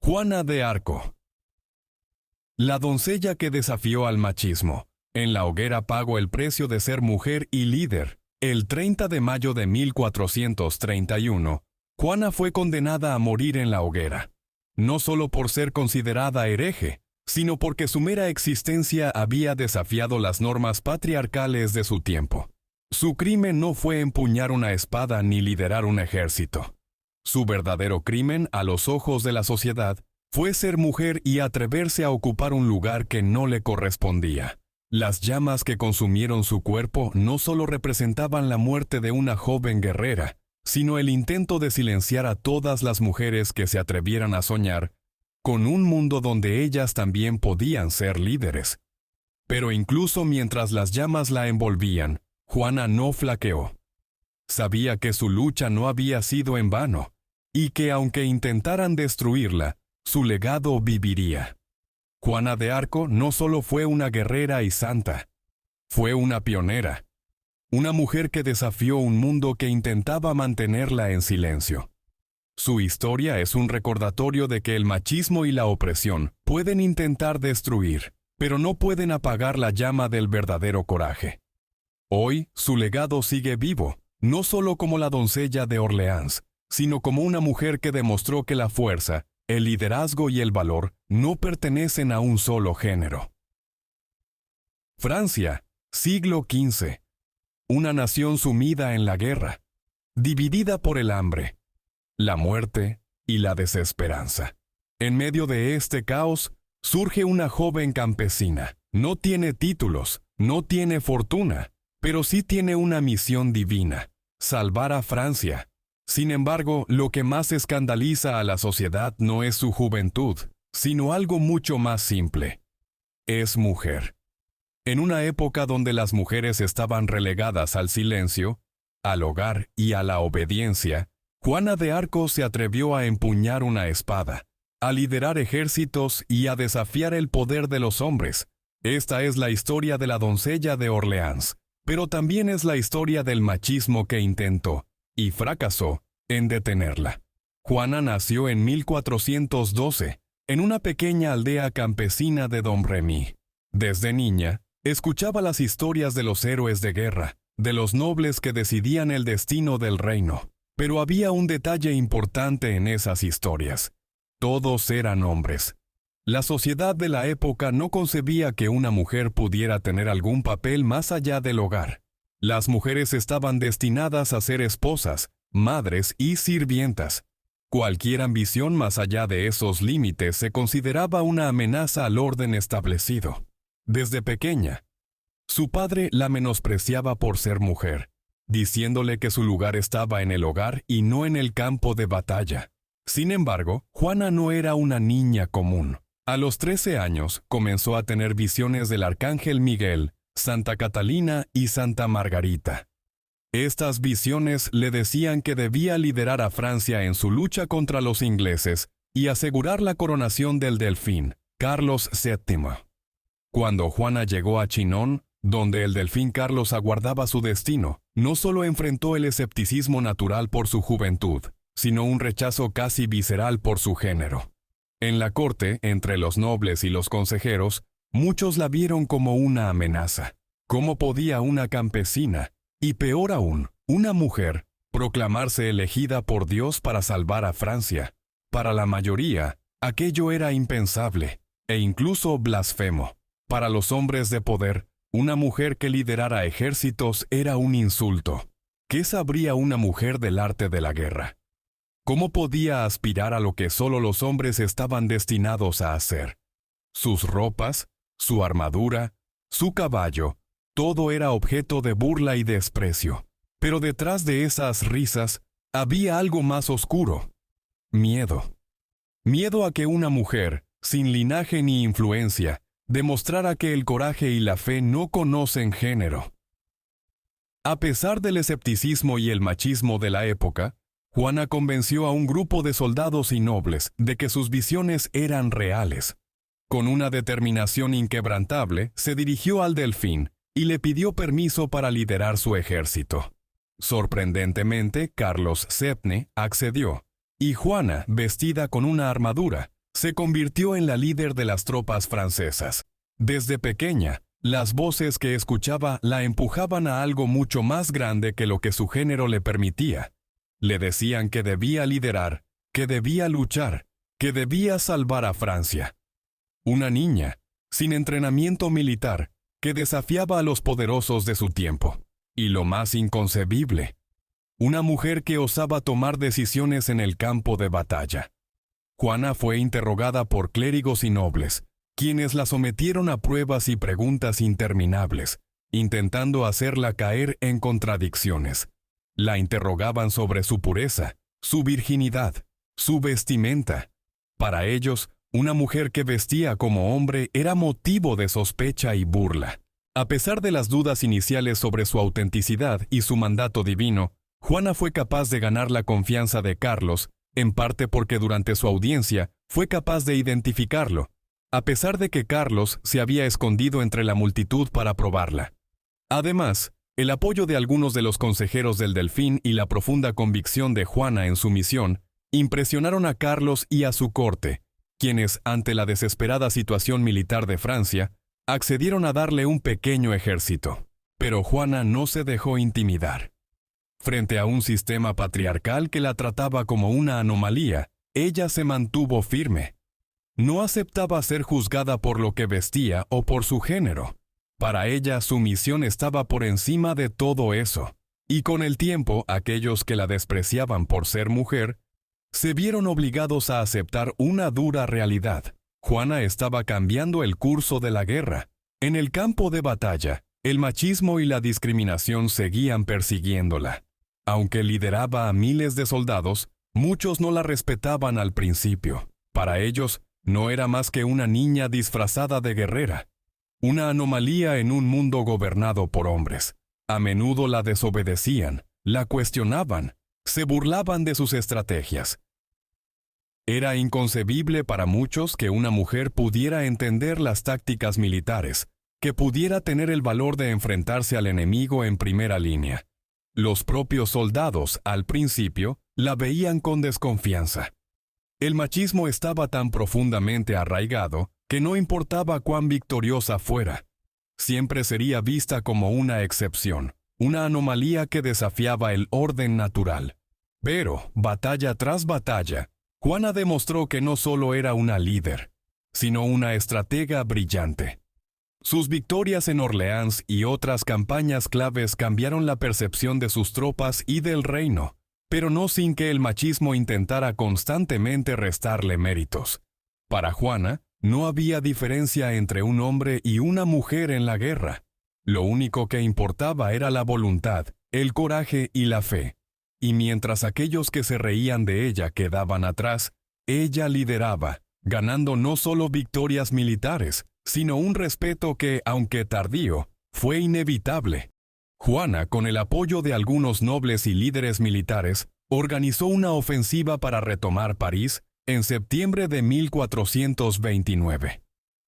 Juana de Arco. La doncella que desafió al machismo. En la hoguera pagó el precio de ser mujer y líder. El 30 de mayo de 1431, Juana fue condenada a morir en la hoguera. No solo por ser considerada hereje, sino porque su mera existencia había desafiado las normas patriarcales de su tiempo. Su crimen no fue empuñar una espada ni liderar un ejército. Su verdadero crimen, a los ojos de la sociedad, fue ser mujer y atreverse a ocupar un lugar que no le correspondía. Las llamas que consumieron su cuerpo no solo representaban la muerte de una joven guerrera, sino el intento de silenciar a todas las mujeres que se atrevieran a soñar con un mundo donde ellas también podían ser líderes. Pero incluso mientras las llamas la envolvían, Juana no flaqueó. Sabía que su lucha no había sido en vano, y que aunque intentaran destruirla, su legado viviría. Juana de Arco no solo fue una guerrera y santa, fue una pionera, una mujer que desafió un mundo que intentaba mantenerla en silencio. Su historia es un recordatorio de que el machismo y la opresión pueden intentar destruir, pero no pueden apagar la llama del verdadero coraje. Hoy, su legado sigue vivo, no solo como la doncella de Orleans, sino como una mujer que demostró que la fuerza, el liderazgo y el valor no pertenecen a un solo género. Francia, siglo XV. Una nación sumida en la guerra, dividida por el hambre, la muerte y la desesperanza. En medio de este caos, surge una joven campesina. No tiene títulos, no tiene fortuna, pero sí tiene una misión divina: salvar a Francia. Sin embargo, lo que más escandaliza a la sociedad no es su juventud, sino algo mucho más simple. Es mujer. En una época donde las mujeres estaban relegadas al silencio, al hogar y a la obediencia, Juana de Arco se atrevió a empuñar una espada, a liderar ejércitos y a desafiar el poder de los hombres. Esta es la historia de la doncella de Orleans, pero también es la historia del machismo que intentó, y fracasó, en detenerla. Juana nació en 1412, en una pequeña aldea campesina de Domremy. Desde niña, escuchaba las historias de los héroes de guerra, de los nobles que decidían el destino del reino. Pero había un detalle importante en esas historias. Todos eran hombres. La sociedad de la época no concebía que una mujer pudiera tener algún papel más allá del hogar. Las mujeres estaban destinadas a ser esposas, madres y sirvientas. Cualquier ambición más allá de esos límites se consideraba una amenaza al orden establecido. Desde pequeña, su padre la menospreciaba por ser mujer, diciéndole que su lugar estaba en el hogar y no en el campo de batalla. Sin embargo, Juana no era una niña común. A los 13 años comenzó a tener visiones del Arcángel Miguel, Santa Catalina y Santa Margarita. Estas visiones le decían que debía liderar a Francia en su lucha contra los ingleses y asegurar la coronación del delfín, Carlos VII. Cuando Juana llegó a Chinon, donde el delfín Carlos aguardaba su destino, no solo enfrentó el escepticismo natural por su juventud, sino un rechazo casi visceral por su género. En la corte, entre los nobles y los consejeros, muchos la vieron como una amenaza. ¿Cómo podía una campesina, y peor aún, una mujer, proclamarse elegida por Dios para salvar a Francia? Para la mayoría, aquello era impensable, e incluso blasfemo. Para los hombres de poder, una mujer que liderara ejércitos era un insulto. ¿Qué sabría una mujer del arte de la guerra? ¿Cómo podía aspirar a lo que solo los hombres estaban destinados a hacer? Sus ropas, su armadura, su caballo, todo era objeto de burla y desprecio. Pero detrás de esas risas había algo más oscuro: miedo. Miedo a que una mujer, sin linaje ni influencia, demostrara que el coraje y la fe no conocen género. A pesar del escepticismo y el machismo de la época, Juana convenció a un grupo de soldados y nobles de que sus visiones eran reales. Con una determinación inquebrantable, se dirigió al delfín y le pidió permiso para liderar su ejército. Sorprendentemente, Carlos VII accedió, y Juana, vestida con una armadura, se convirtió en la líder de las tropas francesas. Desde pequeña, las voces que escuchaba la empujaban a algo mucho más grande que lo que su género le permitía. Le decían que debía liderar, que debía luchar, que debía salvar a Francia. Una niña, sin entrenamiento militar, que desafiaba a los poderosos de su tiempo. Y lo más inconcebible, una mujer que osaba tomar decisiones en el campo de batalla. Juana fue interrogada por clérigos y nobles, quienes la sometieron a pruebas y preguntas interminables, intentando hacerla caer en contradicciones. La interrogaban sobre su pureza, su virginidad, su vestimenta. Para ellos, una mujer que vestía como hombre era motivo de sospecha y burla. A pesar de las dudas iniciales sobre su autenticidad y su mandato divino, Juana fue capaz de ganar la confianza de Carlos, en parte porque durante su audiencia fue capaz de identificarlo, a pesar de que Carlos se había escondido entre la multitud para probarla. Además, el apoyo de algunos de los consejeros del Delfín y la profunda convicción de Juana en su misión impresionaron a Carlos y a su corte, quienes, ante la desesperada situación militar de Francia, accedieron a darle un pequeño ejército. Pero Juana no se dejó intimidar. Frente a un sistema patriarcal que la trataba como una anomalía, ella se mantuvo firme. No aceptaba ser juzgada por lo que vestía o por su género. Para ella, su misión estaba por encima de todo eso. Y con el tiempo, aquellos que la despreciaban por ser mujer, se vieron obligados a aceptar una dura realidad. Juana estaba cambiando el curso de la guerra. En el campo de batalla, el machismo y la discriminación seguían persiguiéndola. Aunque lideraba a miles de soldados, muchos no la respetaban al principio. Para ellos, no era más que una niña disfrazada de guerrera, una anomalía en un mundo gobernado por hombres. A menudo la desobedecían, la cuestionaban, se burlaban de sus estrategias. Era inconcebible para muchos que una mujer pudiera entender las tácticas militares, que pudiera tener el valor de enfrentarse al enemigo en primera línea. Los propios soldados, al principio, la veían con desconfianza. El machismo estaba tan profundamente arraigado que no importaba cuán victoriosa fuera. Siempre sería vista como una excepción, una anomalía que desafiaba el orden natural. Pero, batalla tras batalla, Juana demostró que no solo era una líder, sino una estratega brillante. Sus victorias en Orleans y otras campañas claves cambiaron la percepción de sus tropas y del reino, pero no sin que el machismo intentara constantemente restarle méritos. Para Juana, no había diferencia entre un hombre y una mujer en la guerra. Lo único que importaba era la voluntad, el coraje y la fe. Y mientras aquellos que se reían de ella quedaban atrás, ella lideraba, ganando no solo victorias militares, sino un respeto que, aunque tardío, fue inevitable. Juana, con el apoyo de algunos nobles y líderes militares, organizó una ofensiva para retomar París en septiembre de 1429.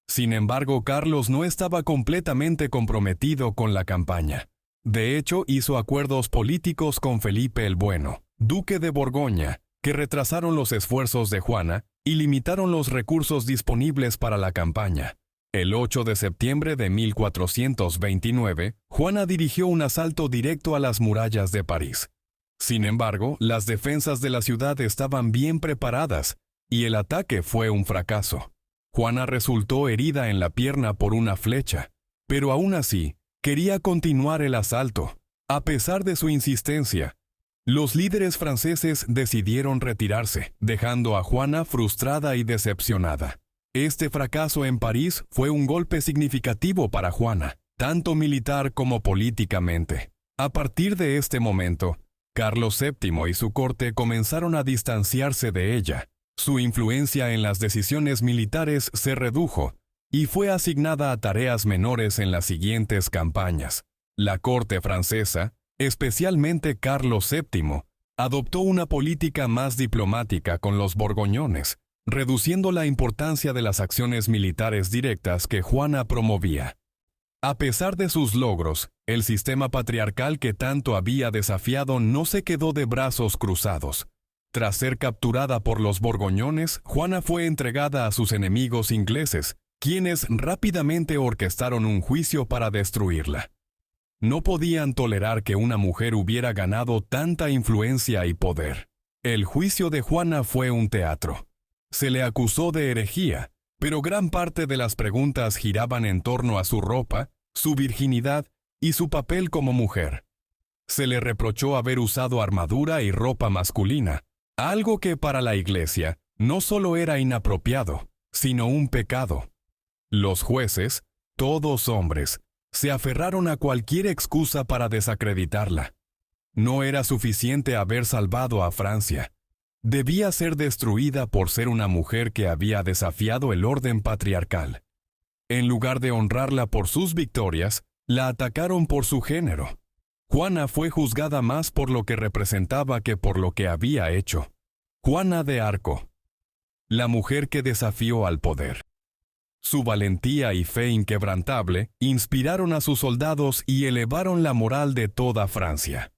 Sin embargo, Carlos no estaba completamente comprometido con la campaña. De hecho, hizo acuerdos políticos con Felipe el Bueno, duque de Borgoña, que retrasaron los esfuerzos de Juana y limitaron los recursos disponibles para la campaña. El 8 de septiembre de 1429, Juana dirigió un asalto directo a las murallas de París. Sin embargo, las defensas de la ciudad estaban bien preparadas, y el ataque fue un fracaso. Juana resultó herida en la pierna por una flecha, pero aún así, quería continuar el asalto. A pesar de su insistencia, los líderes franceses decidieron retirarse, dejando a Juana frustrada y decepcionada. Este fracaso en París fue un golpe significativo para Juana, tanto militar como políticamente. A partir de este momento, Carlos VII y su corte comenzaron a distanciarse de ella. Su influencia en las decisiones militares se redujo y fue asignada a tareas menores en las siguientes campañas. La corte francesa, especialmente Carlos VII, adoptó una política más diplomática con los borgoñones, reduciendo la importancia de las acciones militares directas que Juana promovía. A pesar de sus logros, el sistema patriarcal que tanto había desafiado no se quedó de brazos cruzados. Tras ser capturada por los borgoñones, Juana fue entregada a sus enemigos ingleses, quienes rápidamente orquestaron un juicio para destruirla. No podían tolerar que una mujer hubiera ganado tanta influencia y poder. El juicio de Juana fue un teatro. Se le acusó de herejía, pero gran parte de las preguntas giraban en torno a su ropa, su virginidad y su papel como mujer. Se le reprochó haber usado armadura y ropa masculina, algo que para la Iglesia no solo era inapropiado, sino un pecado. Los jueces, todos hombres, se aferraron a cualquier excusa para desacreditarla. No era suficiente haber salvado a Francia. Debía ser destruida por ser una mujer que había desafiado el orden patriarcal. En lugar de honrarla por sus victorias, la atacaron por su género. Juana fue juzgada más por lo que representaba que por lo que había hecho. Juana de Arco, la mujer que desafió al poder. Su valentía y fe inquebrantable inspiraron a sus soldados y elevaron la moral de toda Francia.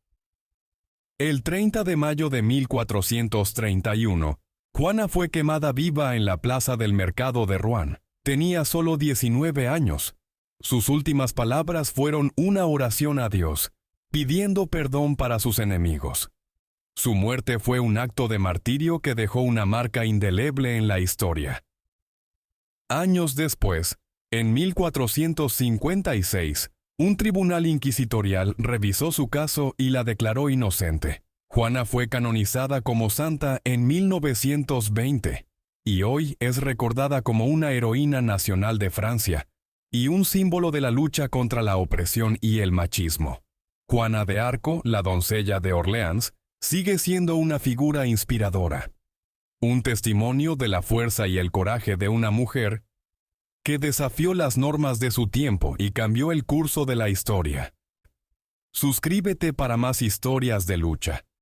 El 30 de mayo de 1431, Juana fue quemada viva en la plaza del mercado de Rouen. Tenía solo 19 años. Sus últimas palabras fueron una oración a Dios, pidiendo perdón para sus enemigos. Su muerte fue un acto de martirio que dejó una marca indeleble en la historia. Años después, en 1456, un tribunal inquisitorial revisó su caso y la declaró inocente. Juana fue canonizada como santa en 1920, y hoy es recordada como una heroína nacional de Francia y un símbolo de la lucha contra la opresión y el machismo. Juana de Arco, la doncella de Orleans, sigue siendo una figura inspiradora. Un testimonio de la fuerza y el coraje de una mujer que desafió las normas de su tiempo y cambió el curso de la historia. Suscríbete para más historias de lucha.